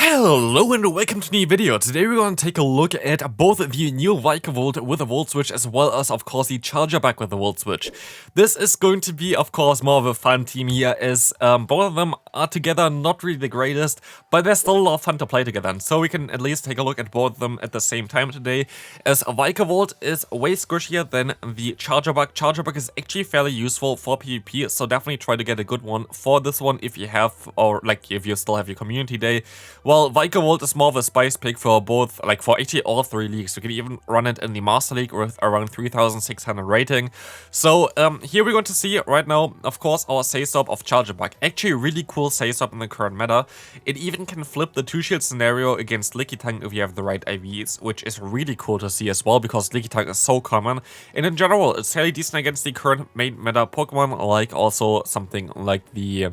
Hello and welcome to a new video. Today we're going to take a look at both the new Vikavolt with a Volt Switch as well as of course the Charjabug with a Volt Switch. This is going to be of course more of a fun team here as both of them are together not really the greatest, but they're still a lot of fun to play together. And so we can at least take a look at both of them at the same time today, as Vikavolt is way squishier than the Charjabug. Charjabug is actually fairly useful for PvP, so definitely try to get a good one for this one if you have, or like if you still have your community day. Well, Vikavolt is more of a spice pick for both, like for actually all three leagues. You can even run it in the Master League with around 3600 rating. So here we're going to see right now, of course, our Say-Stop of Charjabug. Actually a really cool Say-Stop in the current meta. It even can flip the 2-shield scenario against Lickitung if you have the right IVs, which is really cool to see as well because Lickitung is so common. And in general, it's fairly decent against the current main meta Pokemon, like also something like the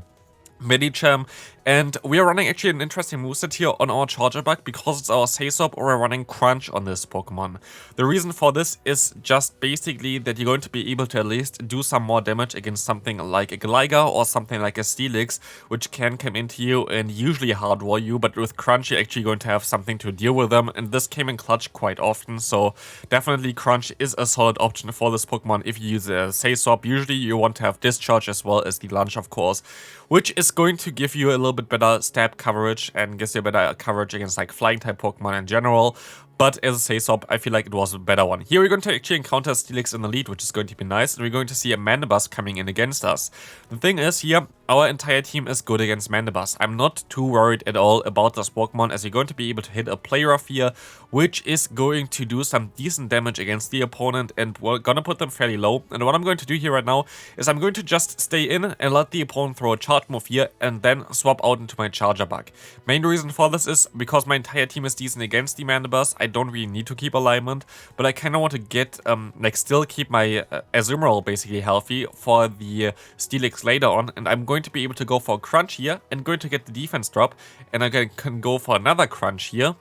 Medicham. And we are running actually an interesting moveset here on our Charjabug because it's our Say-Stop, or we're running Crunch on this Pokemon. The reason for this is just basically that you're going to be able to at least do some more damage against something like a Gligar or something like a Steelix, which can come into you and usually hardwall you, but with Crunch you're actually going to have something to deal with them, and this came in clutch quite often, so definitely Crunch is a solid option for this Pokemon if you use a Say-Stop. Usually you want to have Discharge as well as the Lunge, of course, which is going to give you a little bit better stab coverage and gives you better coverage against like flying type Pokemon in general. But as a Say-Stop, I feel like it was a better one. Here we're going to actually encounter Steelix in the lead, which is going to be nice, and we're going to see a Mandibuzz coming in against us. The thing is here, our entire team is good against Mandibuzz. I'm not too worried at all about this Pokemon, as you're going to be able to hit a Play Rough here, which is going to do some decent damage against the opponent, and we're gonna put them fairly low. And what I'm going to do here right now is I'm going to just stay in and let the opponent throw a charge move here, and then swap out into my Charjabug. Main reason for this is because my entire team is decent against the Mandibuzz. I don't really need to keep alignment, but I kind of want to get, like still keep my Azumarill basically healthy for the Steelix later on, and I'm going to be able to go for a Crunch here and going to get the defense drop, and I can go for another Crunch here,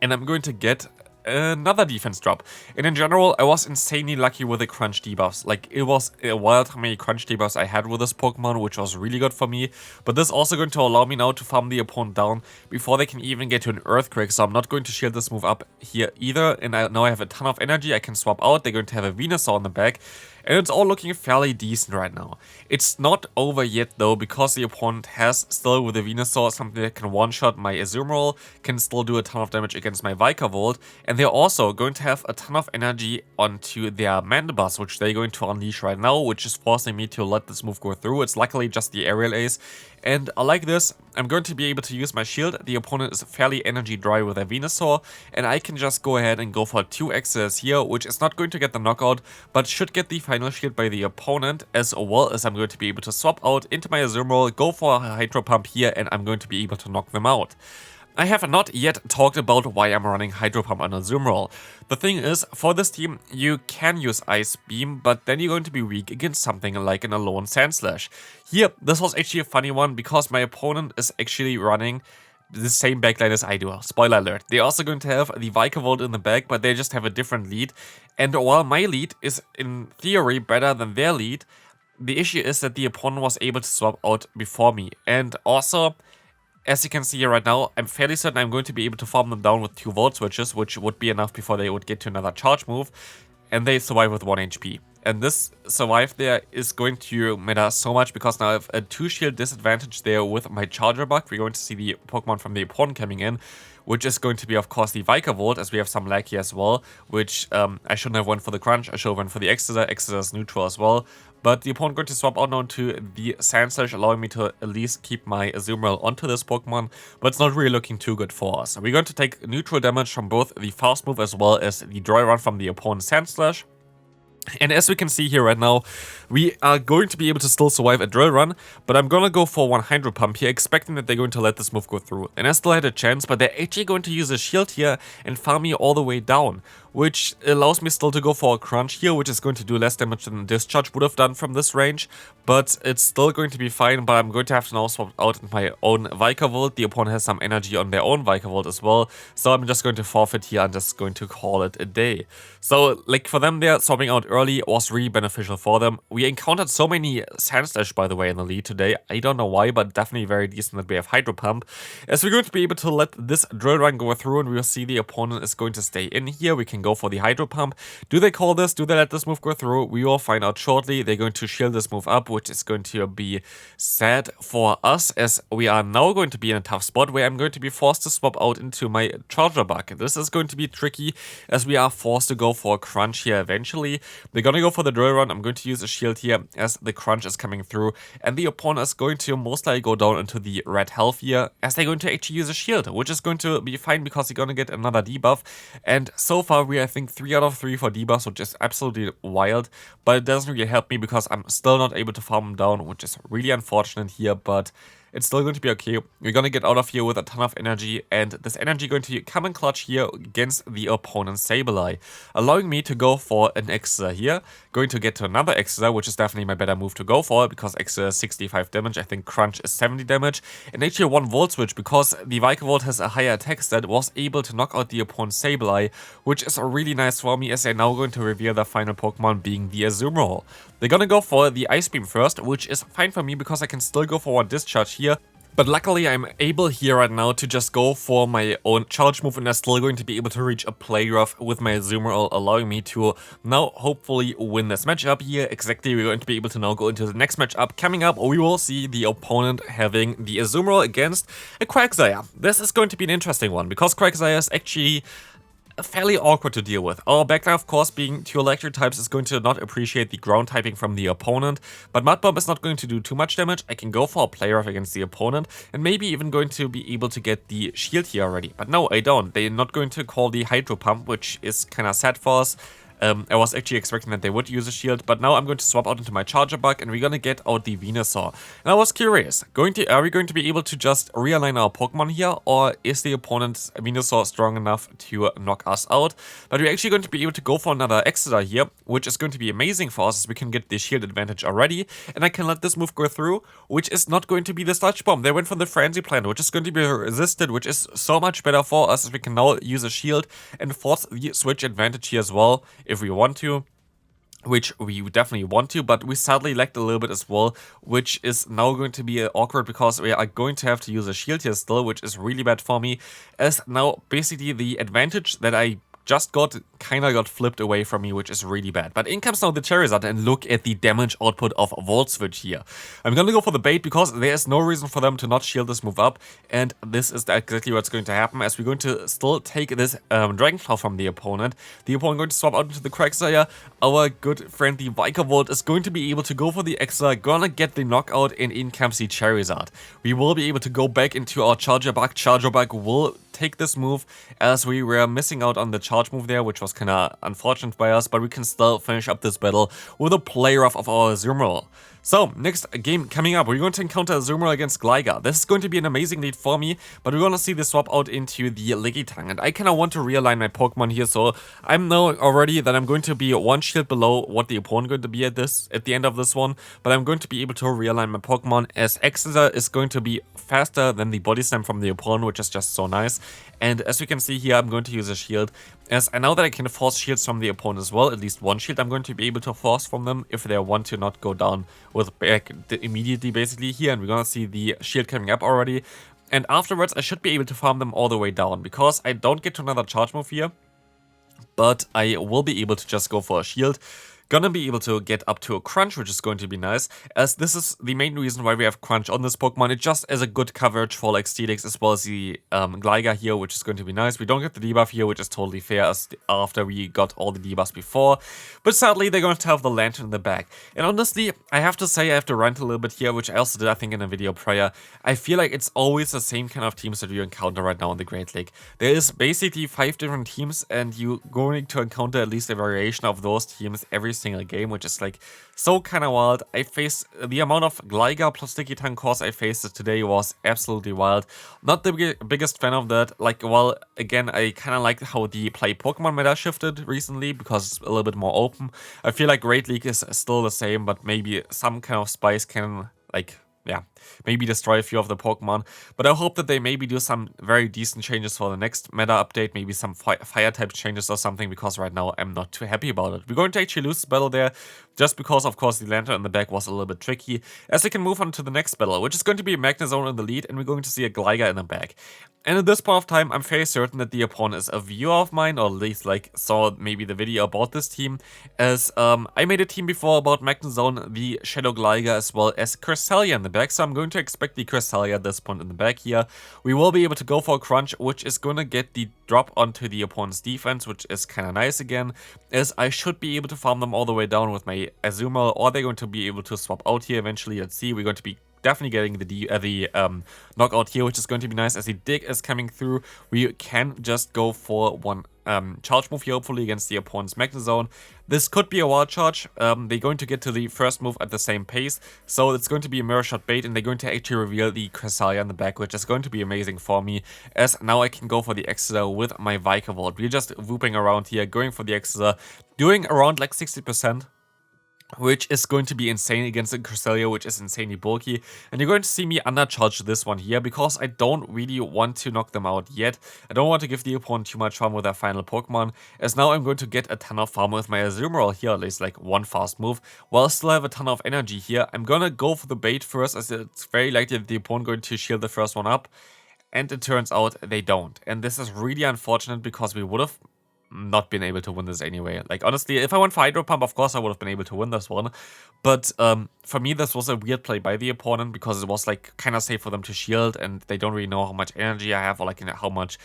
and I'm going to get another defense drop. And in general, I was insanely lucky with the Crunch debuffs. Like, it was wild how many Crunch debuffs I had with this Pokemon, which was really good for me. But this is also going to allow me now to farm the opponent down before they can even get to an Earthquake, so I'm not going to shield this move up here either. And now I have a ton of energy, I can swap out. They're going to have a Venusaur on the back, and it's all looking fairly decent right now. It's not over yet though, because the opponent has still with the Venusaur something that can one-shot my Azumarill, can still do a ton of damage against my Vikavolt, and they're also going to have a ton of energy onto their Mandibuzz, which they're going to unleash right now, which is forcing me to let this move go through. It's luckily just the Aerial Ace, and like this, I'm going to be able to use my shield. The opponent is fairly energy dry with their Venusaur, and I can just go ahead and go for 2 X's here, which is not going to get the knockout, but should get the final shield by the opponent, as well as I'm going to be able to swap out into my Azumarill, go for a Hydro Pump here, and I'm going to be able to knock them out. I have not yet talked about why I'm running Hydro Pump on Azumarill. The thing is, for this team, you can use Ice Beam, but then you're going to be weak against something like an Alone Sandslash. Here, this was actually a funny one, because my opponent is actually running the same backline as I do. Spoiler alert. They're also going to have the Vikavolt in the back, but they just have a different lead. And while my lead is, in theory, better than their lead, the issue is that the opponent was able to swap out before me. And also, as you can see here right now, I'm fairly certain I'm going to be able to farm them down with 2 Volt Switches, which would be enough before they would get to another charge move, and they survive with 1 HP. And this survive there is going to matter so much, because now I have a 2-shield disadvantage there with my Charjabug. We're going to see the Pokemon from the opponent coming in, which is going to be, of course, the Vikavolt, as we have some lag here as well, which I shouldn't have went for the Crunch. I should have went for the Exeter. Exeter is neutral as well. But the opponent going to swap out now to the Sandslash, allowing me to at least keep my Azumarill onto this Pokemon, but it's not really looking too good for us. We're going to take neutral damage from both the Fast Move as well as the Dry Run from the opponent's Sandslash. And as we can see here right now, we are going to be able to still survive a Drill Run, but I'm gonna go for 1 Hydro Pump here, expecting that they're going to let this move go through. And I still had a chance, but they're actually going to use a shield here and farm me all the way down, which allows me still to go for a crunch here, which is going to do less damage than Discharge would have done from this range, but it's still going to be fine. But I'm going to have to now swap out my own Vikavolt. The opponent has some energy on their own Vikavolt as well, so I'm just going to forfeit here. I'm just going to call it a day. So like for them there, swapping out early was really beneficial for them. We encountered so many Sand Slash, by the way, in the lead today. I don't know why, but definitely very decent that we have Hydro Pump, as we're going to be able to let this Drill Run go through, and we will see the opponent is going to stay in here. We can go for the Hydro Pump. Do they call this? Do they let this move go through? We will find out shortly. They're going to shield this move up, which is going to be sad for us, as we are now going to be in a tough spot where I'm going to be forced to swap out into my Charjabug. This is going to be tricky, as we are forced to go for a crunch here eventually. They're going to go for the Drill Run. I'm going to use a shield here as the crunch is coming through, and the opponent is going to most likely go down into the red health here, as they're going to actually use a shield, which is going to be fine because they're going to get another debuff. And so far we are, I think, 3 out of 3 for debuffs, which is absolutely wild, but it doesn't really help me because I'm still not able to farm them down, which is really unfortunate here, but it's still going to be okay. We're going to get out of here with a ton of energy, and this energy going to come in clutch here against the opponent's Sableye, allowing me to go for an Exeter here. Going to get to another Exeter, which is definitely my better move to go for, because Exeter is 65 damage, I think Crunch is 70 damage, and actually one Volt Switch, because the Vikavolt has a higher attack stat, was able to knock out the opponent's Sableye, which is really nice for me, as they're now going to reveal the final Pokemon being the Azumarill. They're gonna go for the Ice Beam first, which is fine for me because I can still go for one Discharge here. But luckily I'm able here right now to just go for my own charge move, and I'm still going to be able to reach a play rough with my Azumarill, allowing me to now hopefully win this matchup here. Exactly, we're going to be able to now go into the next matchup. Coming up, we will see the opponent having the Azumarill against a Quagsire. This is going to be an interesting one, because Quagsire is actually fairly awkward to deal with. Our backline, of course, being 2 electric types, is going to not appreciate the ground typing from the opponent, but Mud Bomb is not going to do too much damage. I can go for a play rough against the opponent, and maybe even going to be able to get the shield here already. But no, I don't. They're not going to call the Hydro Pump, which is kind of sad for us. I was actually expecting that they would use a shield, but now I'm going to swap out into my Charjabug, and we're going to get out the Venusaur. And I was curious, are we going to be able to just realign our Pokemon here, or is the opponent's Venusaur strong enough to knock us out? But we're actually going to be able to go for another Exeter here, which is going to be amazing for us, as we can get the shield advantage already, and I can let this move go through, which is not going to be the Sludge Bomb. They went for the Frenzy Plant, which is going to be resisted, which is so much better for us, as we can now use a shield and force the switch advantage here as well, if we want to, which we definitely want to, but we sadly lacked a little bit as well, which is now going to be awkward, because we are going to have to use a shield here still, which is really bad for me, as now basically the advantage that I just got flipped away from me, which is really bad. But in comes now the Charizard, and look at the damage output of Volt Switch here. I'm gonna go for the bait, because there is no reason for them to not shield this move up, and this is exactly what's going to happen, as we're going to still take this Dragonflower from the opponent. The opponent going to swap out into the Quagsire. Our good friend the Vikavolt is going to be able to go for the Extra, gonna get the knockout, and in comes the Charizard. We will be able to go back into our Charjabug. Charjabug will take this move, as we were missing out on the charge move there, which was kind of unfortunate by us, but we can still finish up this battle with a play rough of our Azumarill. So, next game coming up, we're going to encounter Azumarill against Gligar. This is going to be an amazing lead for me, but we're going to see the swap out into the Lickitung, and I kind of want to realign my Pokemon here, so I'm know already that I'm going to be one shield below what the opponent going to be at the end of this one, but I'm going to be able to realign my Pokemon, as Exeter is going to be faster than the Body Slam from the opponent, which is just so nice. And as you can see here, I'm going to use a shield, as I know that I can force shields from the opponent as well. At least one shield I'm going to be able to force from them if they want to not go down with back immediately, basically here. And we're gonna see the shield coming up already, and afterwards I should be able to farm them all the way down, because I don't get to another charge move here, but I will be able to just go for a shield. Gonna be able to get up to a Crunch, which is going to be nice, as this is the main reason why we have Crunch on this Pokemon. It just as a good coverage for like Steelix as well as the Gligar here, which is going to be nice. We don't get the debuff here, which is totally fair, as after we got all the debuffs before, but sadly they're going to have the Lantern in the back. And honestly, I have to say, I have to rant a little bit here, which I also did, I think, in a video prior. I feel like it's always the same kind of teams that you encounter right now in the Great League. There is basically 5 different teams, and you're going to encounter at least a variation of those teams every single game, which is like so kind of wild. I faced the amount of Gligar plus Sticky Tongue cores I faced today was absolutely wild. Not the biggest fan of that. Like, well, again, I kind of like how the play Pokemon meta shifted recently because it's a little bit more open. I feel like Great League is still the same, but maybe some kind of spice can, like, yeah, maybe destroy a few of the Pokemon. But I hope that they maybe do some very decent changes for the next meta update, maybe some fire type changes or something, because right now I'm not too happy about it. We're going to actually lose this battle there, just because, of course, the Lantern in the back was a little bit tricky, as we can move on to the next battle, which is going to be a Magnezone in the lead, and we're going to see a Gligar in the back. And at this point of time, I'm fairly certain that the opponent is a viewer of mine, or at least like saw maybe the video about this team, as I made a team before about Magnezone, the Shadow Gligar, as well as Cresselia in the back, so I'm going to expect the Cresselia at this point in the back here. We will be able to go for a Crunch, which is going to get the drop onto the opponent's defense, which is kind of nice again, as I should be able to farm them all the way down with my Azumarill, or they're going to be able to swap out here eventually. Let's see, we're going to be definitely getting the knockout here, which is going to be nice as the Dig is coming through. We can just go for one charge move here, hopefully, against the opponent's Magnezone. This could be a wild charge. They're going to get to the first move at the same pace, so it's going to be a Mirror Shot bait, and they're going to actually reveal the Cresselia in the back, which is going to be amazing for me, as now I can go for the Exeter with my Vikavolt. We're just whooping around here, going for the Exeter, doing around like 60%. Which is going to be insane against the Cresselia, which is insanely bulky. And you're going to see me undercharge this one here, because I don't really want to knock them out yet. I don't want to give the opponent too much farm with their final Pokemon, as now I'm going to get a ton of farm with my Azumarill here, at least like one fast move, while I still have a ton of energy here. I'm gonna go for the bait first, as it's very likely that the opponent going to shield the first one up. And it turns out they don't. And this is really unfortunate, because we would have not been able to win this anyway. Like, honestly, if I went for Hydro Pump, of course I would have been able to win this one. But for me, this was a weird play by the opponent, because it was like kind of safe for them to shield, and they don't really know how much energy I have, or like how much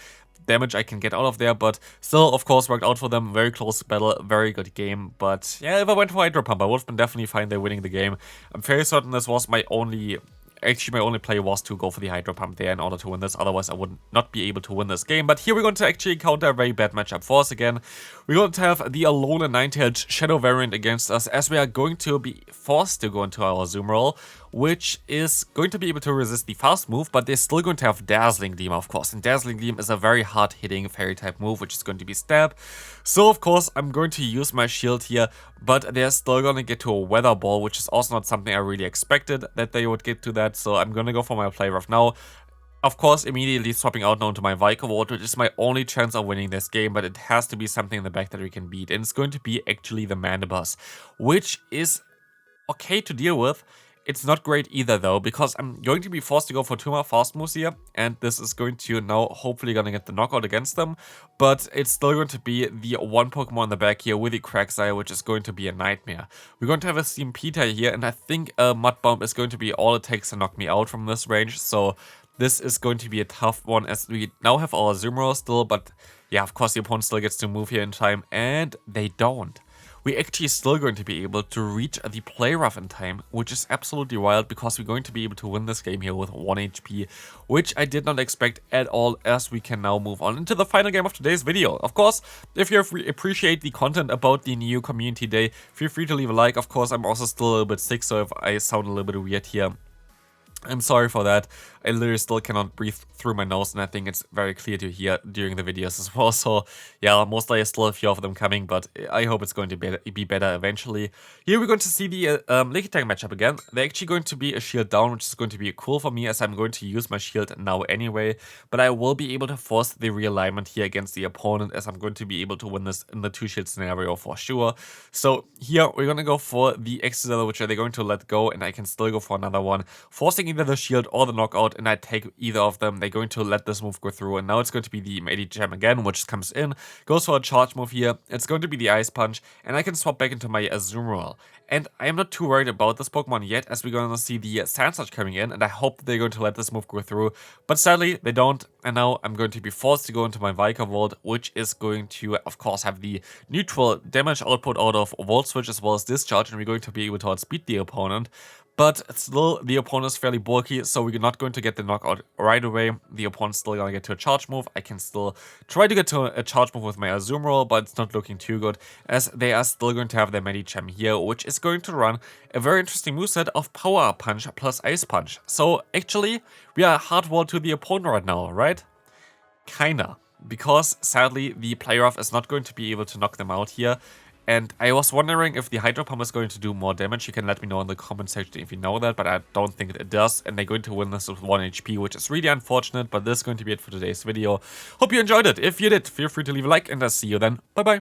damage I can get out of there. But still, of course, worked out for them. Very close battle, very good game. But yeah, if I went for Hydro Pump, I would have been definitely fine there winning the game. I'm fairly certain this was my only play was to go for the Hydro Pump there in order to win this. Otherwise, I would not be able to win this game. But here we're going to actually counter a very bad matchup for us again. We're going to have the Alolan Ninetales Shadow variant against us, as we are going to be forced to go into our Azumarill, which is going to be able to resist the fast move, but they're still going to have Dazzling Gleam, of course. And Dazzling Gleam is a very hard-hitting fairy-type move, which is going to be Stab. So, of course, I'm going to use my shield here, but they're still going to get to a Weather Ball, which is also not something I really expected that they would get to that. So I'm going to go for my play rough now. Of course, immediately swapping out now to my Vikavolt, which is my only chance of winning this game, but it has to be something in the back that we can beat. And it's going to be actually the Mandibuzz, which is okay to deal with. It's not great either, though, because I'm going to be forced to go for 2 more fast moves here, and this is going to now hopefully gonna get the knockout against them, but it's still going to be the one Pokemon in the back here with the Quagsire, which is going to be a nightmare. We're going to have a Steampita here, and I think a Mud Bomb is going to be all it takes to knock me out from this range, so this is going to be a tough one, as we now have our Azumarill still, but yeah, of course the opponent still gets to move here in time, and they don't. We're actually still going to be able to reach the play rough in time, which is absolutely wild, because we're going to be able to win this game here with 1 HP, which I did not expect at all, as we can now move on into the final game of today's video. Of course, if you appreciate the content about the new Community Day, feel free to leave a like. Of course, I'm also still a little bit sick, so if I sound a little bit weird here, I'm sorry for that. I literally still cannot breathe through my nose, and I think it's very clear to hear during the videos as well. So yeah, most likely still a few of them coming, but I hope it's going to be better eventually. Here we're going to see the Licky Tank matchup again. They're actually going to be a shield down, which is going to be cool for me, as I'm going to use my shield now anyway. But I will be able to force the realignment here against the opponent, as I'm going to be able to win this in the 2-shield scenario for sure. So here we're going to go for the Exeter, which they're going to let go, and I can still go for another one, forcing either the shield or the knockout, and I take either of them. They're going to let this move go through, and now it's going to be the Medicham again, which comes in, goes for a charge move here. It's going to be the Ice Punch, and I can swap back into my Azumarill. And I am not too worried about this Pokemon yet, as we're going to see the Sand Surge coming in, and I hope that they're going to let this move go through. But sadly, they don't, and now I'm going to be forced to go into my Vikavolt, which is going to, of course, have the neutral damage output out of Volt Switch as well as Discharge, and we're going to be able to outspeed the opponent. But still, the opponent is fairly bulky, so we're not going to get the knockout right away. The opponent's still going to get to a charge move. I can still try to get to a charge move with my Azumarill, but it's not looking too good, as they are still going to have their Medicham here, which is going to run a very interesting moveset of Power Punch plus Ice Punch. So actually, we are hardwalled to the opponent right now, right? Kinda. Because sadly, the player off is not going to be able to knock them out here. And I was wondering if the Hydro Pump is going to do more damage. You can let me know in the comment section if you know that, but I don't think it does. And they're going to win this with 1 HP, which is really unfortunate, but this is going to be it for today's video. Hope you enjoyed it. If you did, feel free to leave a like, and I'll see you then. Bye bye.